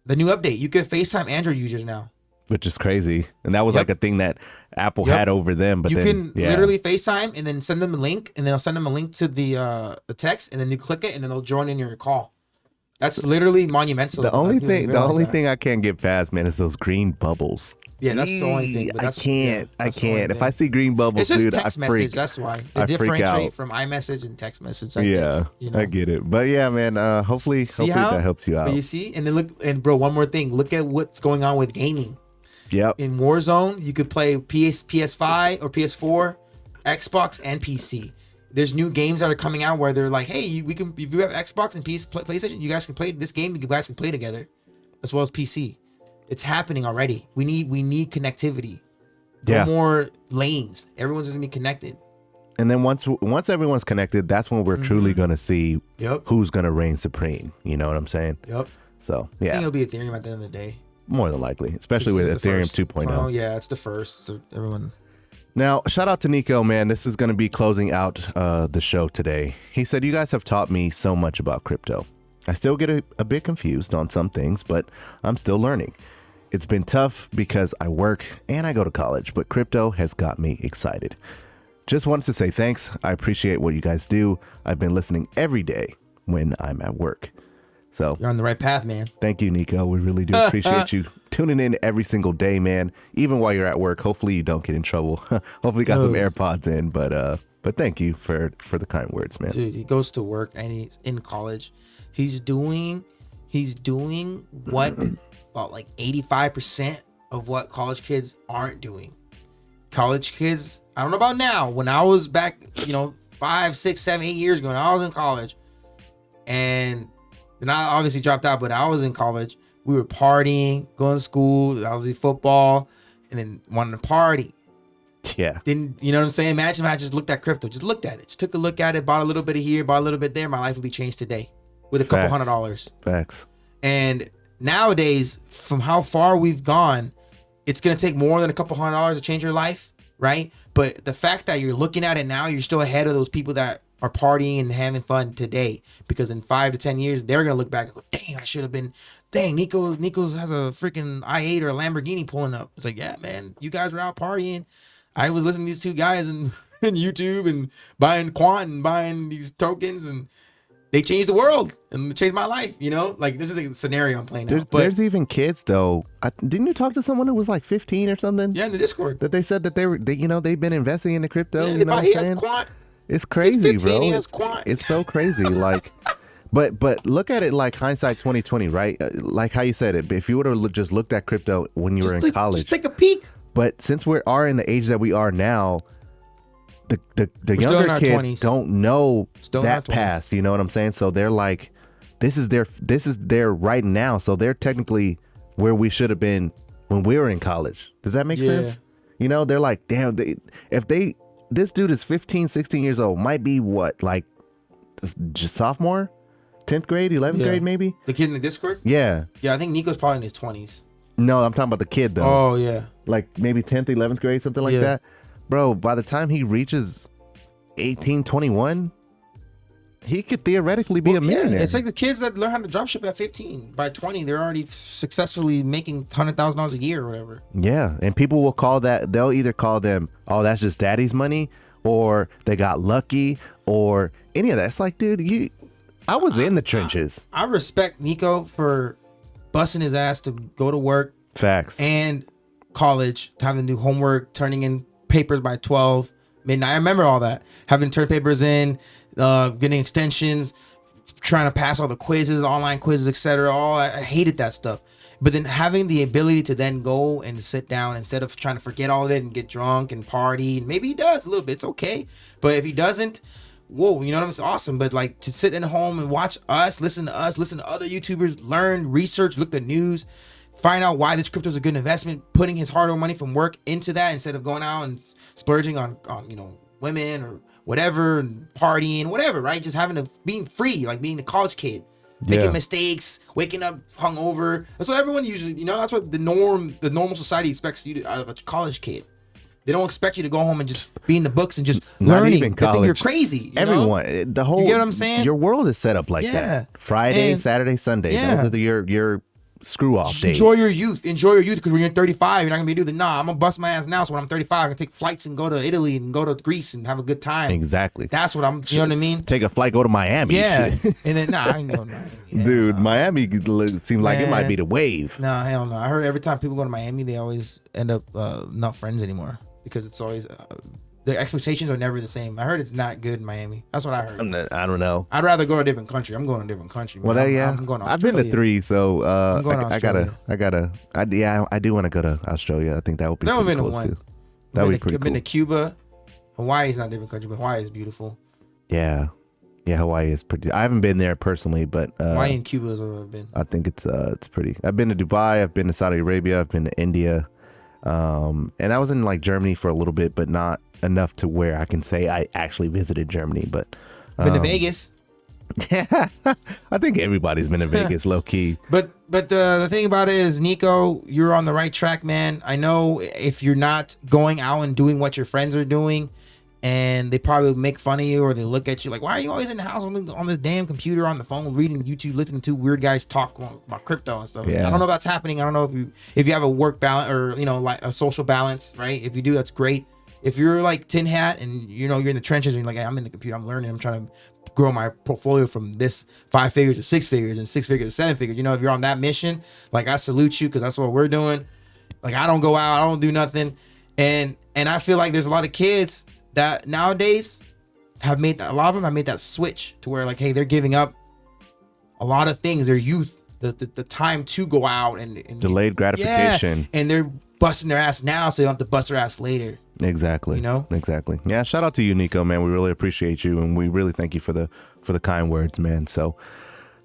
Speaker 2: The new update, you can FaceTime Android users now.
Speaker 1: Which is crazy. And that was like a thing that Apple had over them. But
Speaker 2: you
Speaker 1: then
Speaker 2: can literally FaceTime and then send them a link, and then they'll send them a link to the text, and then you click it, and then they'll join in your call. That's literally monumental.
Speaker 1: The only thing I can't get past, man, is those green bubbles.
Speaker 2: Yeah, that's the only thing. But
Speaker 1: I can't. If I see green bubbles,
Speaker 2: it's just
Speaker 1: dude,
Speaker 2: text
Speaker 1: I freak.
Speaker 2: message. That's why
Speaker 1: I
Speaker 2: they
Speaker 1: freak out.
Speaker 2: differentiate from iMessage and text message.
Speaker 1: I get it. But yeah, man. Hopefully that helps you out.
Speaker 2: But you see, and then look, and bro, one more thing. Look at what's going on with gaming.
Speaker 1: Yep.
Speaker 2: In Warzone, you could play PS5 or PS4, Xbox, and PC. There's new games that are coming out where they're like, hey, we can, if you have Xbox and PlayStation, you guys can play this game. You guys can play together, as well as PC. It's happening already. We need connectivity. No more lanes. Everyone's just gonna be connected.
Speaker 1: And then once everyone's connected, that's when we're truly gonna see who's gonna reign supreme. You know what I'm saying?
Speaker 2: Yep.
Speaker 1: So
Speaker 2: I think it'll be Ethereum at the end of the day.
Speaker 1: More than likely, especially with Ethereum 2.0.
Speaker 2: Oh yeah, it's the first. So everyone.
Speaker 1: Now, shout out to Nico, man. This is going to be closing out the show today. He said, you guys have taught me so much about crypto. I still get a bit confused on some things, but I'm still learning. It's been tough because I work and I go to college, but crypto has got me excited. Just wanted to say thanks. I appreciate what you guys do. I've been listening every day when I'm at work. So
Speaker 2: you're on the right path, man.
Speaker 1: Thank you, Nico. We really do appreciate you tuning in every single day, man. Even while you're at work. Hopefully you don't get in trouble. Hopefully you got some AirPods in, but thank you for the kind words, man.
Speaker 2: Dude, he goes to work and he's in college. He's doing what about like 85% of what college kids aren't doing. College kids, I don't know about now. When I was back, 5, 6, 7, 8 years ago, when I was in college, and then I obviously dropped out, but I was in college. We were partying, going to school. I was in football, and then wanted to party.
Speaker 1: Yeah.
Speaker 2: Then, you know what I'm saying? Imagine if I just looked at crypto. Just looked at it. Just took a look at it, bought a little bit of here, bought a little bit there. My life would be changed today. with a couple $100.
Speaker 1: Facts.
Speaker 2: And nowadays, from how far we've gone, it's going to take more than a couple $100 to change your life, right? But the fact that you're looking at it now, you're still ahead of those people that are partying and having fun today. Because in 5 to 10 years, they're going to look back and go, dang, I should have been, dang, Nico's has a freaking i8 or a Lamborghini pulling up. It's like, yeah, man, you guys were out partying. I was listening to these two guys in YouTube and buying QUANT and buying these tokens, and they changed the world and they changed my life, you know? Like, this is a scenario I'm playing out. But
Speaker 1: there's even kids, though. Didn't you talk to someone who was like 15 or something?
Speaker 2: yeah, in the Discord.
Speaker 1: That they said that they've been investing in the crypto.
Speaker 2: Yeah,
Speaker 1: you know what I'm
Speaker 2: he
Speaker 1: saying?
Speaker 2: has QUANT.
Speaker 1: It's crazy,
Speaker 2: He's 15,
Speaker 1: bro.
Speaker 2: he has QUANT.
Speaker 1: It's so crazy. Like, but look at it like hindsight 2020, right? Like how you said it. If you would have just looked at crypto when you were in college.
Speaker 2: Just take a peek.
Speaker 1: But since we are in the age that we are now, the younger kids
Speaker 2: 20s.
Speaker 1: don't know
Speaker 2: Still in
Speaker 1: that
Speaker 2: our 20s.
Speaker 1: past. You know what I'm saying? So they're like, this is their right now. So they're technically where we should have been when we were in college. Does that make sense? You know, they're like, damn, this dude is 15, 16 years old, might be what, like just sophomore, 10th grade, 11th grade, maybe.
Speaker 2: The kid in the Discord?
Speaker 1: Yeah.
Speaker 2: Yeah, I think Nico's probably in his 20s.
Speaker 1: No, I'm talking about the kid though.
Speaker 2: Oh, yeah.
Speaker 1: Like maybe 10th, 11th grade, something like that. Bro, by the time he reaches 18, 21, he could theoretically be a millionaire.
Speaker 2: It's like the kids that learn how to dropship at 15. By 20, they're already successfully making $100,000 a year or whatever.
Speaker 1: Yeah, and people will call that, they'll either call them, oh, that's just daddy's money, or they got lucky, or any of that. It's like, dude, I was in the trenches.
Speaker 2: I respect Nico for busting his ass to go to work.
Speaker 1: Facts.
Speaker 2: And college, having to do homework, turning in papers by 12 midnight. I remember all that. Having to turn papers in, getting extensions, trying to pass all the quizzes, online quizzes, etc. I hated that stuff. But then having the ability to then go and sit down instead of trying to forget all of it and get drunk and party, and maybe he does a little bit, it's okay. But if he doesn't, whoa, you know what I'm saying? Awesome. But like to sit in home and watch us, listen to other YouTubers, learn, research, look at news, find out why this crypto is a good investment, putting his hard-earned money from work into that instead of going out and splurging on you know, women or whatever, and partying, whatever, right? Just being free, like being a college kid, making mistakes, waking up hungover. That's what everyone usually, you know, that's what the normal society expects you to, out of a college kid. They don't expect you to go home and just be in the books and just learning.
Speaker 1: Even
Speaker 2: They think
Speaker 1: college.
Speaker 2: you're crazy. You
Speaker 1: Everyone,
Speaker 2: know?
Speaker 1: the whole,
Speaker 2: you get what I'm saying?
Speaker 1: Your world is set up like that. Friday, Saturday, Sunday. Those are your screw off days.
Speaker 2: Enjoy your youth because when you're 35, you're not gonna be doing nah, I'm gonna bust my ass now. So when I'm 35, I can take flights and go to Italy and go to Greece and have a good time.
Speaker 1: Exactly.
Speaker 2: That's what you know what I mean?
Speaker 1: Take a flight, go to Miami.
Speaker 2: Yeah. And then I ain't going to Miami.
Speaker 1: Dude, Miami seemed like it might be the wave.
Speaker 2: No, hell no. I heard every time people go to Miami, they always end up not friends anymore because it's always the expectations are never the same. I heard it's not good in Miami. That's what I heard.
Speaker 1: I don't know.
Speaker 2: I'd rather go to a different country. I'm going to a different country.
Speaker 1: Well, I'm going to I've been to 3, so I do want to go to Australia. I think that would be pretty cool too. That would be pretty cool.
Speaker 2: I've been to Cuba. Hawaii's not a different country, but Hawaii is beautiful.
Speaker 1: Yeah, Hawaii is pretty. I haven't been there personally, but
Speaker 2: Hawaii and Cuba is where I've been.
Speaker 1: I think it's pretty. I've been to Dubai. I've been to Saudi Arabia. I've been to India, and I was in like Germany for a little bit, but not enough to where I can say I actually visited Germany. But
Speaker 2: been to Vegas.
Speaker 1: Yeah, I think everybody's been to Vegas, low key.
Speaker 2: But the thing about it is, Nico, you're on the right track, man. I know if you're not going out and doing what your friends are doing, and they probably make fun of you or they look at you like, why are you always in the house on this damn computer, on the phone, reading YouTube, listening to weird guys talk about crypto and stuff.
Speaker 1: Yeah.
Speaker 2: I don't know if that's happening. I don't know if you have a work balance or, you know, like a social balance, right? If you do, that's great. If you're like tin hat and, you know, you're in the trenches and you're like, hey, I'm in the computer, I'm learning, I'm trying to grow my portfolio from this 5 figures to 6 figures and 6 figures to 7 figures. You know, if you're on that mission, like, I salute you because that's what we're doing. Like, I don't go out, I don't do nothing. And I feel like there's a lot of kids that nowadays a lot of them have made that switch to where, like, hey, they're giving up a lot of things, their youth, the time to go out and
Speaker 1: delayed gratification.
Speaker 2: Yeah, and they're busting their ass now so they don't have to bust their ass later.
Speaker 1: Exactly.
Speaker 2: You know?
Speaker 1: Exactly. Yeah, shout out to you, Nico, man. We really appreciate you, and we really thank you for the kind words, man. So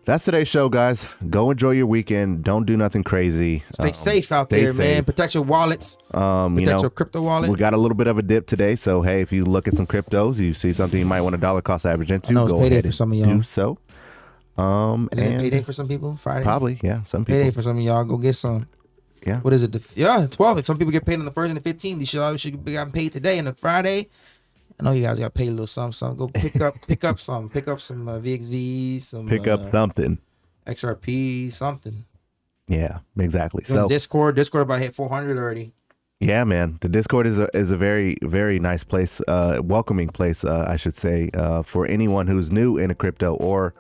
Speaker 1: that's today's show, guys. Go enjoy your weekend. Don't do nothing crazy.
Speaker 2: Stay safe out there, man. Protect your wallets. Protect your crypto wallet.
Speaker 1: We got a little bit of a dip today, so hey, if you look at some cryptos, you see something you might want a dollar cost average into, go ahead
Speaker 2: for some of y'all.
Speaker 1: do so.
Speaker 2: Isn't it
Speaker 1: And
Speaker 2: payday for some people? Friday?
Speaker 1: probably, yeah, some people.
Speaker 2: Payday for some of y'all. Go get some.
Speaker 1: Yeah.
Speaker 2: What is it? Yeah, 12. If some people get paid on the 1st and the 15th, they should be gotten paid today. And the Friday, I know you guys got paid a little something. Go pick up some VXV, some
Speaker 1: Pick up something.
Speaker 2: XRP, something.
Speaker 1: Yeah, exactly.
Speaker 2: Join
Speaker 1: So
Speaker 2: Discord about hit 400 already.
Speaker 1: yeah, man, the Discord is a very, very nice place, welcoming place, I should say, for anyone who's new into crypto or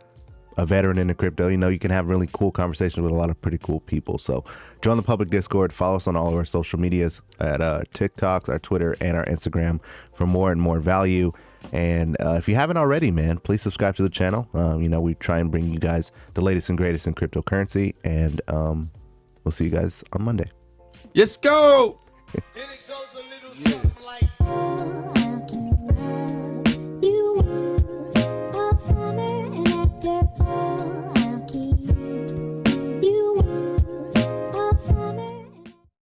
Speaker 1: a veteran into crypto. You know, you can have really cool conversations with a lot of pretty cool people. So join the public Discord, follow us on all of our social medias at TikTok, our Twitter, and our Instagram for more and more value. And if you haven't already, man, please subscribe to the channel. You know, we try and bring you guys the latest and greatest in cryptocurrency. And we'll see you guys on Monday.
Speaker 2: Let's go. Hit it.